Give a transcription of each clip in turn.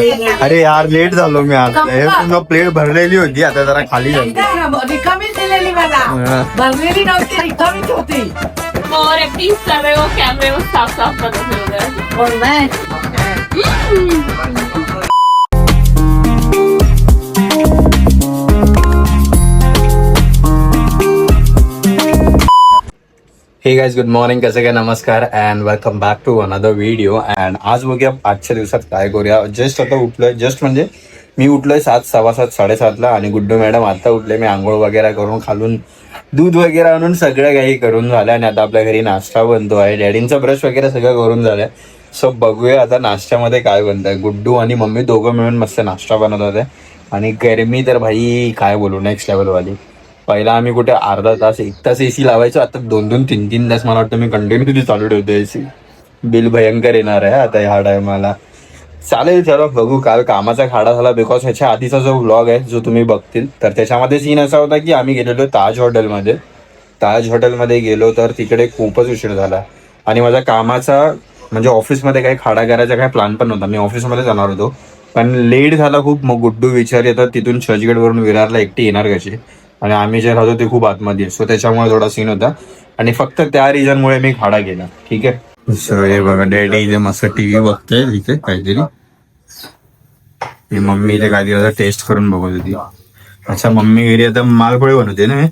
अरे यार लेट झालो मी आज पूर्ण प्लेट भरलेली होती आता जरा खाली झाली रिकामीच दिलेली मला भरलेली नव्हती रिकामीच होती और एटलीस्ट कर रहे हो कैमरे में साफ साफ पता चल रहा है और मैं हे गाइस गुड मॉर्निंग कैसे काय नमस्कार and welcome back to another video. And आज बघूया आजच्या दिवसात काय करूया. जस्ट आता उठलोय, जस्ट म्हणजे मी उठलोय 7, 7:15, 7:30 आणि गुड्डू मॅडम आता उठले. मी आंघोळ वगैरे करून खालून दूध वगैरे आणून सगळं काही करून झालं आणि आता आपल्या घरी नाश्ता बनतो आहे. डॅडींचा ब्रश वगैरे सगळं करून झालंय. सो बघूया आता नाश्त्यामध्ये काय बनत आहे. गुड्डू आणि मम्मी दोघं मिळून मस्त नाश्ता बनवत होते आणि गरमी तर भाई काय बोलू नेक्स्ट लेवलवाली. पहिला आम्ही कुठे अर्धा तास 1 तास एसी लावायचो, आता 2-2, 3-3 तास मला वाटतं मी कंटिन्यू चालू ठेवतो एसी. बिल भयंकर येणार आहे आता ह्या टायमाला. चालेल चलो बघू. काल कामाचा खाडा झाला बिकॉज ह्याच्या आधीचा जो व्लॉग आहे जो तुम्ही बघतील तर त्याच्यामध्ये सीन असा होता की आम्ही गेलेलो ताज हॉटेलमध्ये गेलो तर तिकडे खूपच उशीर झाला आणि माझ्या कामाचा म्हणजे ऑफिसमध्ये काही खाडा करायचा काही प्लॅन पण नव्हता. मी ऑफिसमध्ये जाणार होतो पण लेट झाला खूप. मग गुड्डू विचार येतात तिथून चर्चगेटवरून विरारला एकटी येणार कशी आणि आम्ही जे राहतो ते खूप आतमध्ये. सो त्याच्यामुळे थोडा सीन होता आणि फक्त त्या रिझनमुळे मी खाडा केला. ठीक आहे. सो हे बघा डॅडी इथे मस्त टीव्ही बघते इथे काहीतरी. मम्मी इथे काहीतरी आता टेस्ट करून बघत होती. अच्छा मम्मी घरी आता मालपोळे बनवते ना.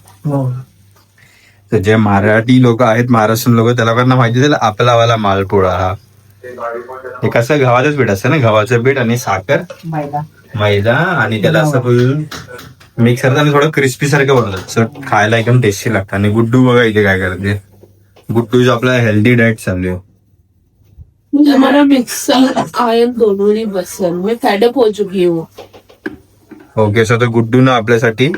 तर जे मराठी लोक आहेत महाराष्ट्रीयन लोक त्या लोकांना माहिती आहे आपलावाला मालपोळा हा. हे कसं गव्हाचंच पीठ असतं ना, गव्हाचं पीठ आणि साखर मैदा आणि त्याला असं फुल मिक्स करतात आणि थोडं क्रिस्पी सारखं बनवतात. सो खायला एकदम टेस्टी लागतं. आणि गुड्डू बघा इथे काय करते. गुड्डू जो आपला हेल्दी डाएट चालू आहे. हमारा मिक्सर आयन दोनों ही बसन मैं फेडअप हो चुकी हूँ. ओके सो तर गुड्डू ना आपल्यासाठी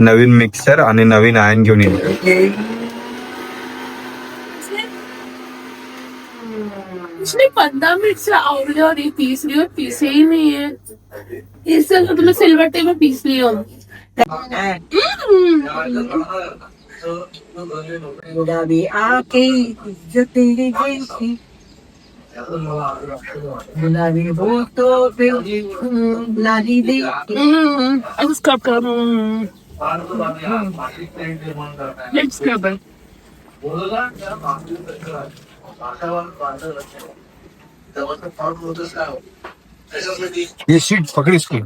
नवीन मिक्सर आणि नवीन आयन घेऊन येईल. इसने 15 मिनट से आवड़े और ये पीस रही और पीसे ही नहीं है. इससे अगर तुम्हें सिलवट्टे में पीस लिया गुलाबी आंखें जो तेरी जैसी गुलाबी होठों पे लाली दे स्क्रब कर लेट्स स्क्रब. ये शीट पकड़ी इसको.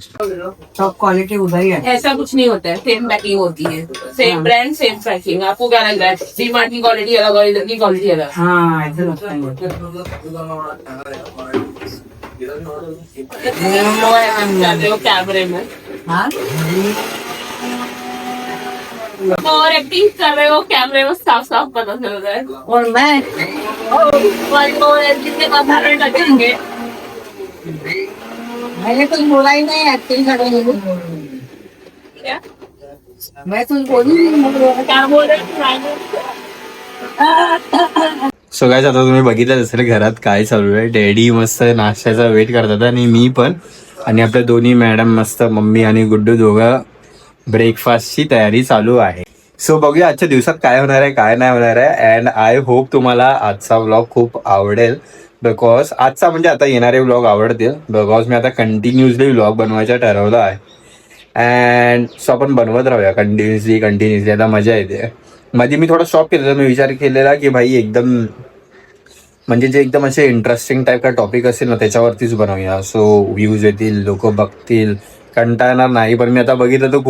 सब क्वालिटी उधर ही है. ऐसा कुछ नहीं होता है. सेम पैकिंग होती है, सेम ब्रांड सेम पैकिंग. आपको क्या लग रहा है डीमार्ट की क्वालिटी अलग और इधर की क्वालिटी अलग? हाँ ऐसे लगता है. कैमरे में हाँ और एक्टिंग कर रहे हो कैमरे में साफ साफ पता चल रहा है. और मैं जितने का लगेंगे मैंने कुछ बोला ही नहीं. एक्टिंग कर रही हूँ क्या मैं कुछ बोली नहीं. क्या बोल रहे. सो गाइस आता तुम्ही बघितलं असेल घरात काय चालू आहे. डॅडी मस्त नाश्त्याचा वेट करतात आणि मी पण. आणि आपल्या दोन्ही मॅडम मस्त मम्मी आणि गुड्डू दोघं ब्रेकफास्टची तयारी चालू आहे. सो बघूया आजच्या दिवसात काय होणार आहे काय नाही होणार आहे. अँड आय होप तुम्हाला आजचा व्लॉग खूप आवडेल बिकॉज आजचा म्हणजे आता येणारे व्लॉग आवडतील बिकॉज मी आता कंटिन्युअसली व्लॉग बनवायचा ठरवलं आहे. अँड सो आपण बनवत राहूया कंटिन्युअसली आता मजा येते. मध्ये मी थोडा स्टॉप केलेला. मी विचार केलेला की भाई एकदम म्हणजे जे एकदम असे इंटरेस्टिंग टाईप का टॉपिक असेल ना त्याच्यावरतीच बनवूया. सो व्ह्यूज येतील, लोक बघतील, कंटाळणार नाही. पण मी आता बघितलं तर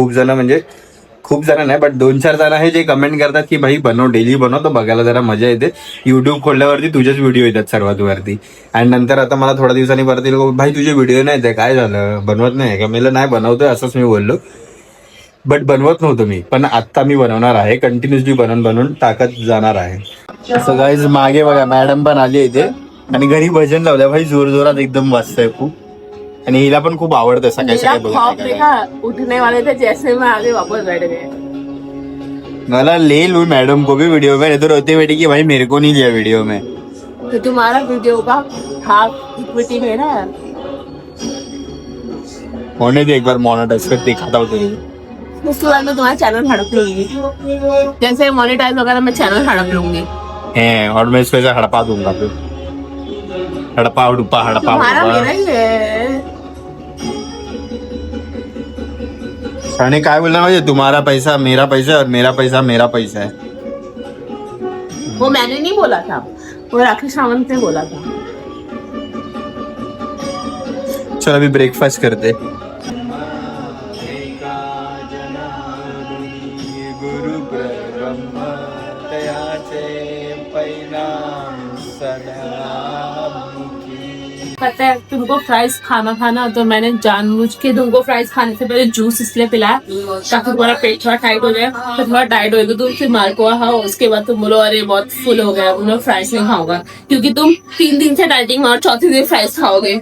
खूप जण नाही बट 2-4 जण आहे जे कमेंट करतात की भाई बनव, डेली बनव, तर बघायला जरा मजा येते. युट्यूब खोलल्यावरती तुझेच व्हिडिओ येतात सर्वात वरती. आणि नंतर आता मला थोड्या दिवसांनी परत येईल भाई तुझे व्हिडिओ नाही येते काय झालं बनवत नाही का. मला नाही बनवतोय असंच मी बोललो बट बनवत नव्हतो मी. पण आत्ता मी बनवणार आहे. कंटिन्युअसली बनवून टाकत जाणार आहे. सो गाईज मागे बघा मॅडम पण आली इथे आणि घरी भजन लावलं भाई जोरात एकदम वाजतंय खूप. आणि हिला पण खूप आवडतं सकाळी सकाळी उठने वाले थे जैसे मैं आगे वापस बैठ गए. मला ले लू मैडम को भी वीडियो में तो रोते बैठी कि भाई मेरे को नहीं लिया वीडियो में. तो तुम्हारा वीडियो का हाफ इक्विटी में ना होने दे एक बार मोनेटाइज कर दिखाता हूँ तुझे. उसके बाद मैं तुम्हारा चैनल हड़प लूंगी. जैसे मोनेटाइज वगैरह मैं चैनल हड़प लूंगी और मैं इसको ऐसे हड़पा दूंगा फिर. हड़पा तुम्हारा मेरा ही है. आणि काय बोलणार म्हणजे तुम्हारा पैसा मेरा पैसा और मेरा पैसा मेरा पैसा है. वो मैंने नहीं बोला था, वो राकेश सावंत ने बोला था. चल अभी ब्रेकफास्ट करते. पता है तुमको फ्राइज खाना तो मैंने जानबूझ के तुमको फ्राइज खाने से पहले जूस इसलिए पिलाया ताकि तुम्हारा पेट थोड़ा टाइट हो जाए. तो थोड़ा टाइट होएगा तुम फिर मार्को खाओ, उसके बाद तुम बोलो अरे बहुत फुल हो गया, तुम फ्राइज नहीं खाओगा क्योंकि तुम 3 दिन से डाइटिंग में और चौथे दिन फ्राइज खाओगे.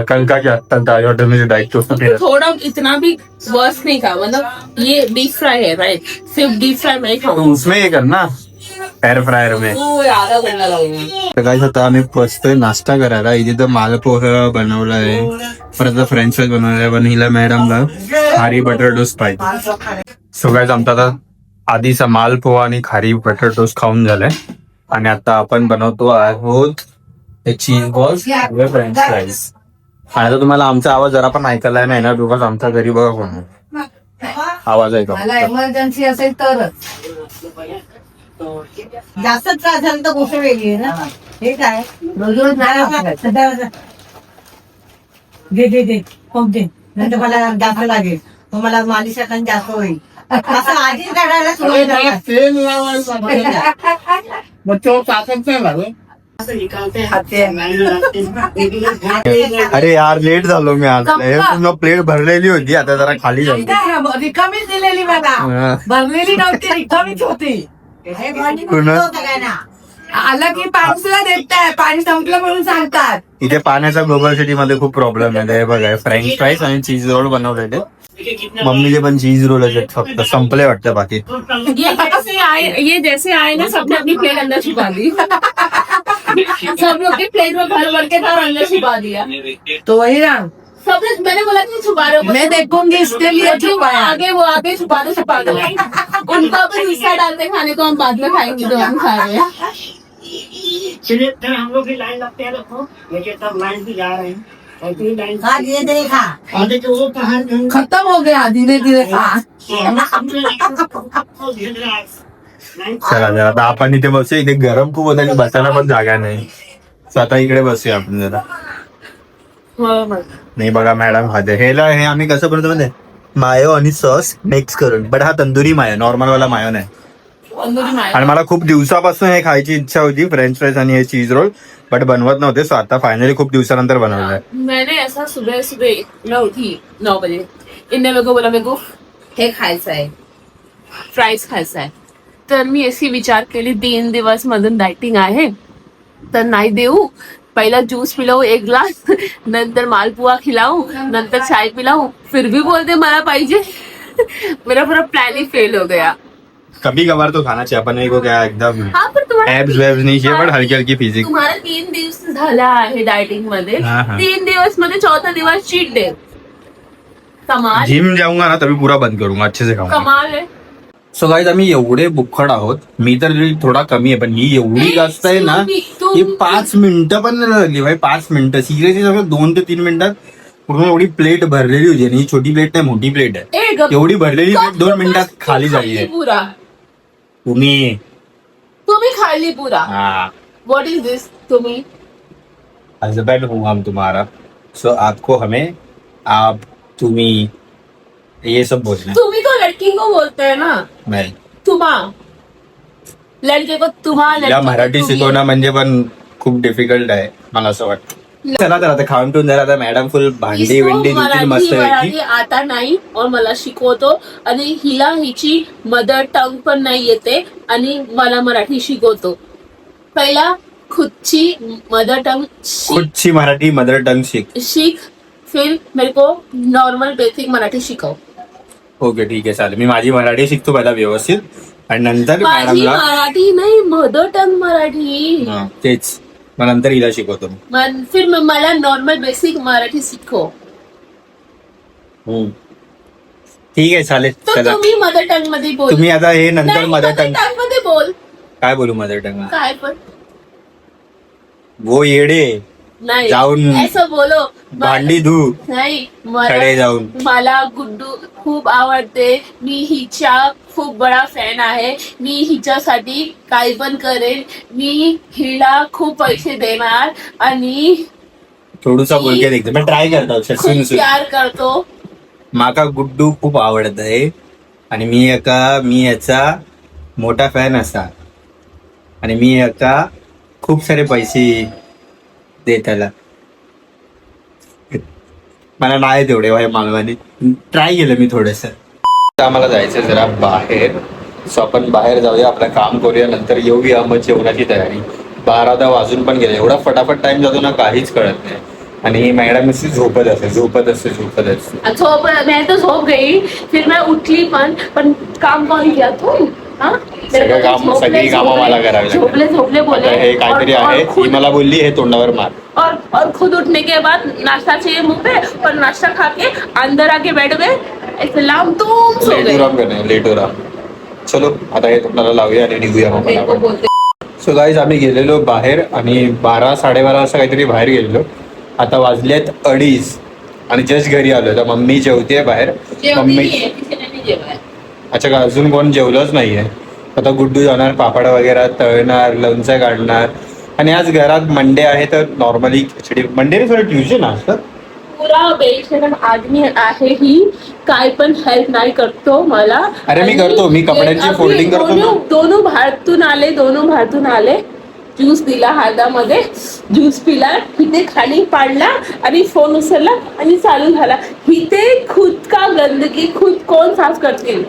कल का क्या ताज होटल में डाइट तो थोड़ा इतना भी वर्स नहीं खा, मतलब ये डीप फ्राई है राइट, सिर्फ डीप फ्राई में ही खाओ. उसमें ये करना एअर फ्रायर में. आधा घंटा लगेगा. तर काय आता आम्ही बसतोय नाश्ता करायला. इथे तर मालपोहा बनवलाय, परत फ्रेंच फ्राईज बनवलाय, पण हिला मॅडमला खारी बटर टोस्ट पाहिजे. सो गाइस आमचा आता आधीचा मालपोहा आणि खारी बटर टोस्ट खाऊन झालाय आणि आता आपण बनवतो आहोत चीज बॉल्स व फ्रेंच फ्राईज. आणि आता तुम्हाला आमचा आवाज जरा पण ऐकायला नाही ना, बिकॉज आमच्या घरी बघा कोण आवाज ऐका. मला इमर्जन्सी असेल तरच. जास्त त्रास झाला तर गोष्ट वेगळी आहे ना. हे काय रोज घे खूप दे, नंतर मला जास्त लागेल, मग मला मालिश जास्त होईल. असं आधीच काढायला सोय अरे यार लेट झालो मी आज. पूर्ण प्लेट भरलेली होती, आता जरा खाली झाली. रिकामीच दिलेली मला, भरलेली नव्हती, रिकामीच होती. आलं की पाऊसला देताय, पाणी संपलं म्हणून सांगतात. इथे पाण्याचा ग्लोबल सिटी मध्ये खूप प्रॉब्लेम आहे. हे बघा फ्रेंच फ्राईज आणि चीज रोल बनवलेले. मम्मीचे पण चीज रोल आहेत फक्त, संपले वाटतं बाकी. ये जैसे आए ना सबने अपनी प्लेट अंदर छुपा दी. सब लोग की प्लेट में भर भर के था और अंदर छुपा दिया. तो वही ना, सबने मैंने बोला कि छुपा रहे हो, मैं देखूंगी इसके लिए छुपाया. वो आगे छुपा दो. उनको अपन हिस्सा डालते खाने को, हम बाद में खाएंगे जो हम खा रहे हैं. चलिए हम लोग की लाइन लगते हैं, देखो देखिए सब लाइन से जा रहे हैं. आज ये देखा आगे जो वो कहा खत्म हो गया धीरे धीरे. चला जरा आता आपण इथे बसूया. इथे गरम खूप होत आणि बसायला पण जागा नाही. So आता इकडे बसूया आपण जरा. नाही बघा मॅडम खाते हे आम्ही कसं बनवतो म्हणजे मायो आणि सॉस मिक्स करून. बट हा तंदुरी मायो, नॉर्मल वाला मायो नाही. आणि मला खूप दिवसापासून हे खायची इच्छा होती, फ्रेंच फ्राईज आणि हे चीज रोल, बट बनवत नव्हते. सो आता फायनली खूप दिवसानंतर बनवलंय. मैंने ऐसा सुबह मैं उठी 9 बजे, इनने मेरे को बोला मेरे को हे खायचं आहे, फ्राईज खायचं आहे. तर मी अशी विचार केली 3 दिवस मधून डायटिंग आहे तर नाही देऊ, पहिला ज्यूस पिलाऊ 1 ग्लास, नंतर मालपुआ खिलाऊ, नंतर चाय पिलाऊ, फिर भी बोलते मला पाहिजे. मेरा पूरा प्लान ही फेल हो गया. कभी कभार तो खाना चाहिए अपन को, क्या एकदम हाँ पर तुम्हारा एब्स वेब्स नहीं चाहिए, बट हल्की हल्की फिजिक. तुम्हाला 3 दिवस झाला आहे डायटिंग मध्ये. हाँ, हाँ. 3 दिवस मध्ये 4था दिवस चीट डे. कमाल जिम जाऊंगा ना तभी पूरा बंद करूंगा, अच्छे से खाऊंगा. कमाल है. सो गाइस आम्ही एवढे बुक्खड आहोत. मी तर थोडा कमी आहे, पण ही एवढी जास्त आहे ना, ही 5 मिनिटं पण नाही लागली भाई. 5 मिनिटं सिरियसली सगळं 2 ते 3 मिनिटात पूर्ण एवढी प्लेट भरलेली होती. आणि ही छोटी प्लेट नाही, मोठी प्लेट आहे. ए, गप- एवढी भरलेली प्लेट 2 मिनिटात खाली झाली आहे. पूरा तुम्ही खाली पूरा. हाँ, व्हाट इज दिस? तुम्ही हस्बैंड हूँ हम तुम्हारा. सो आपको हमें आप तुम्ही ये सब बोलना. तुम्ही तो लड़की को बोलते हैं ना, नाही, तुम्हा. लड़के को तुम्हा, या लड़की को मराठी तुम्ही. शिकवणं म्हणजे पण खूप डिफिकल्ट आहे मला असं वाटतं. चला तर आता खाऊन पिऊन जरा आता मॅडम फुल भांडी इसको विंडी धुतील मस्त मराठी आता नाही और मला शिकवतो, आणि हिला हिची मदर टंग पण नाही येते आणि मला मराठी शिकवतो. पहिला खुदची मदर टंग खुदची मराठी मदर टंग सीख, फिर मेरे को नॉर्मल बेसिक मराठी शिकव. ओके ठीक आहे चालेल. मी माझी मराठी शिकतो पहिला व्यवस्थित आणि नंतर माझी मॅडमला मराठी नाही, मदर टंग मराठी. तेच मग नंतर हिला शिकवतो. फिर मला नॉर्मल बेसिक मराठी शिकव. ठीक आहे चालेल. तर चला तुम्ही मदर टंग मध्ये बोल. तुम्ही आता हे नंतर नाही, मदर टंग टंग मध्ये बोल. काय बोलू मदर टंग? काय पण वो येडे नाही जाऊन असं बोलो भांडी धू नाही कडे जाऊन. मला गुड्डू खूप आवडते. मी हिच्या खूप बडा फॅन आहे. मी हिच्यासाठी काही पण करेन. मी हिला खूप पैसे देणार आणि थोडूसा बोलके देखते मी ट्राय करतो. खूप प्यार करतो. माका गुड्डू खूप आवडत आहे आणि मी याचा मोठा फॅन असा आणि मी याचा खूप सारे पैसे दे त्याला. मला नाही तेवढे भाई मागवानी. ट्राय केलं मी थोडस. आम्हाला जायचं जरा बाहेर, सो आपण बाहेर जाऊया, आपलं काम करूया, नंतर येऊया. मग जेवणाची तयारी. 12 वाजून पण गेले. एवढा फटाफट टाइम जातो ना काहीच कळत नाही. आणि मॅडम अशी झोपत असते. मैं तो झोप गई. फिर मैं उठली पण काम कोण किया तू? सगळी कामं मला करावी झोपले बोले. हे काहीतरी आहे. ती मला बोलली हे तोंडावर मार. और खुद उठने के बाद नाश्ता चाहिए मुंह पे और नाश्ता खा के अंदर आके बैठ गए. ऐसे लाम तुम सो गए. लेट हो रहा. चलो आता हे तोंडाला लावूया आणि निघूया मग मेरे को आपण. बोलते सो गाईज आम्ही गेलेलो बाहेर आणि 12-12:30 असं काहीतरी बाहेर गेलेलो. आता वाजलेत 2:30 आणि जस्ट घरी आलो. तर मम्मी जेवते बाहेर. मम्मी अच्छा का अजून कोण जेवलंच नाहीये. आता गुड्डू जाणार, पापड वगैरे तळणार, लोणचं काढणार. आणि आज घरात मंडे आहे तर नॉर्मली खिचडी. मंडे थोडं ट्युजडे ना असतं. पुरा बेशरम आदमी आहे ही. काय पण हेल्प नाही करतो मला. अरे मी करतो. मी कपड्यांची फोल्डिंग करतो ना. दोनों भारतून आले. ज्यूस दिला हातामध्ये, ज्यूस पिला, इथे खाली पाडला आणि फोन उचलला आणि चालू झाला. इथे खुद का गंदगी खुद कोण साफ करतील?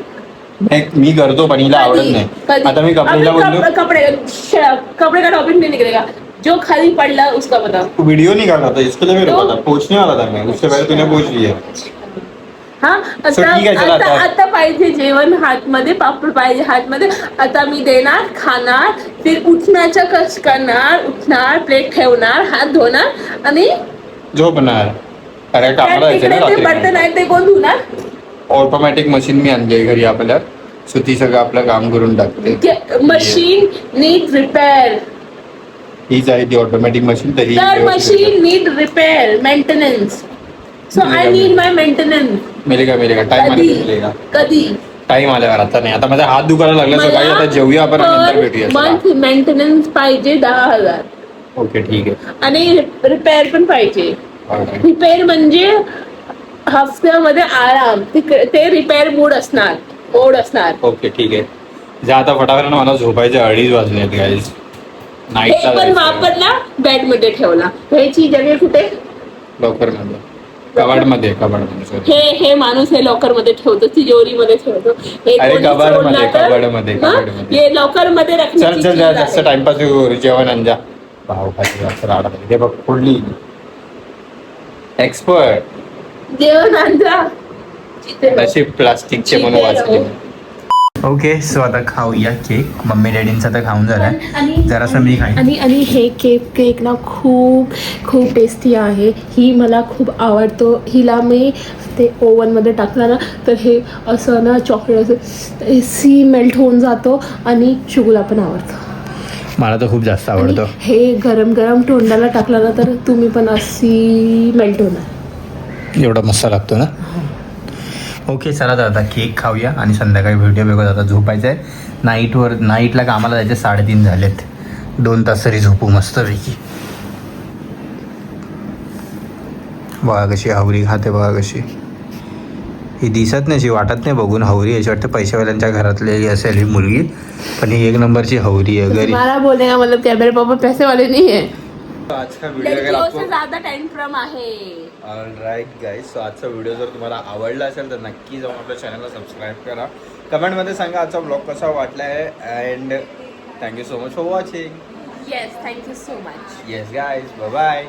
मी करतो पण हिला आवडत नाही. आता मी कपडेला बोललो कपड़े का टॉपिक नहीं निकलेगा. जो खाली पडला उसका बता. वीडियो नहीं करना था इसके लिए. मेरे को था पूछने वाला था मैं. उससे पहले तूने पूछ लिया. हा ठीक आहे, चला आता. आता पाहिजे जेवण हातमध्ये, पापड पाहिजे हातमध्ये. आता मी देणार, खाणार, फिर उठण्याचा कष्ट करणार, उठणार, प्लेट ठेवणार, हात धुणार आणि झोपणार. अरे कामाला जायचं ना तिकडे ते बर्तन रात्री. आहे ते कोण धुणार? ऑटोमॅटिक मशीन मी आणली घरी आपल्या. सो ती सगळं आपलं काम करून टाकते. Machine need repair. हीच आहे ती ऑटोमॅटिक मशीन. तरी तर machine need repair, maintenance. So I need my maintenance. मिलेगा कधी टाइम आल्यावर. आता नाही. आता माझा हात दुखायला लागला सकाळी. आता जेवूया आपण आणि नंतर भेटूया. मंथ मेंटेनन्स पाहिजे 10,000. ओके ठीक आहे. आणि रिपेअर पण पाहिजे. Okay. रिपेअर म्हणजे हफ्त्यामध्ये आराम. ते रिपेअर मोड असणार. ओके ठीक आहे. जा आता फटाफट. मला झोपायचे 2:30 वाजलेत गाईज. हे पण वापरला, बेड मध्ये ठेवला. ह्याची जगह कुठे? लॉकर मध्ये. कबाडमध्ये sorry. हे माणूस हे लॉकर मध्ये ठेवतो, तिजोरी मध्ये ठेवतो. हे अरे कोणी कबाडमध्ये सोडला तर- हे लॉकर मध्ये चल रखण्याची चल चीज जास्त आहे. टाइमपास जेवण अंजा. भाव खाते जास्त राडा. हे बघ फोडली. एक्सपर्ट. जेवण आणजा. नशीब प्लास्टिकचे म्हणून वाचले. ओके सो आता खाऊया केक. मम्मी डॅडींचा तर खाऊन झालाय. जरासं मी खाईन. आणि हे केक ना खूप खूप टेस्टी आहे. ही मला खूप आवडतो. हिला मी ते ओव्हनमध्ये टाकला ना तर हे असं ना चॉकलेट असं सी मेल्ट होऊन जातो. आणि शुगुला पण आवडतो. मला तर खूप जास्त आवडतो. हे गरम गरम तोंडाला टाकला ना तर तुम्ही पण अशी मेल्ट होणार. एवढा मस्त लागतो ना. ओके चला तर आता केक खाऊया आणि संध्याकाळी व्हिडिओ बघत. आता झोपायचं आहे. नाईटला कामाला जायचे. 3:30 झालेत. 2 तास तरी झोपू मस्तपैकी. बघा कशी हावरी खाते. बघा कशी. ही दिसत नाही, वाटत नाही बघून हावरी. याची वाटतं पैशावाल्यांच्या घरातली असेल ही मुलगी. पण ही 1 नंबरची हावरी आहे. घरी मला बोलेगा मतलब क्या मेरे पापा पैसे वाले नहीं है. आज का व्हिडिओ अगर आपको ज्यादा टेंट्रम आहे. All right guys. सो आजचा व्हिडिओ जर तुम्हाला आवडला असेल तर नक्की जाऊन आपल्या चॅनलला सबस्क्राईब करा. कमेंटमध्ये सांगा आजचा ब्लॉग कसा वाटला आहे. And thank you so much for watching. Yes thank you so much. Yes guys. Bye.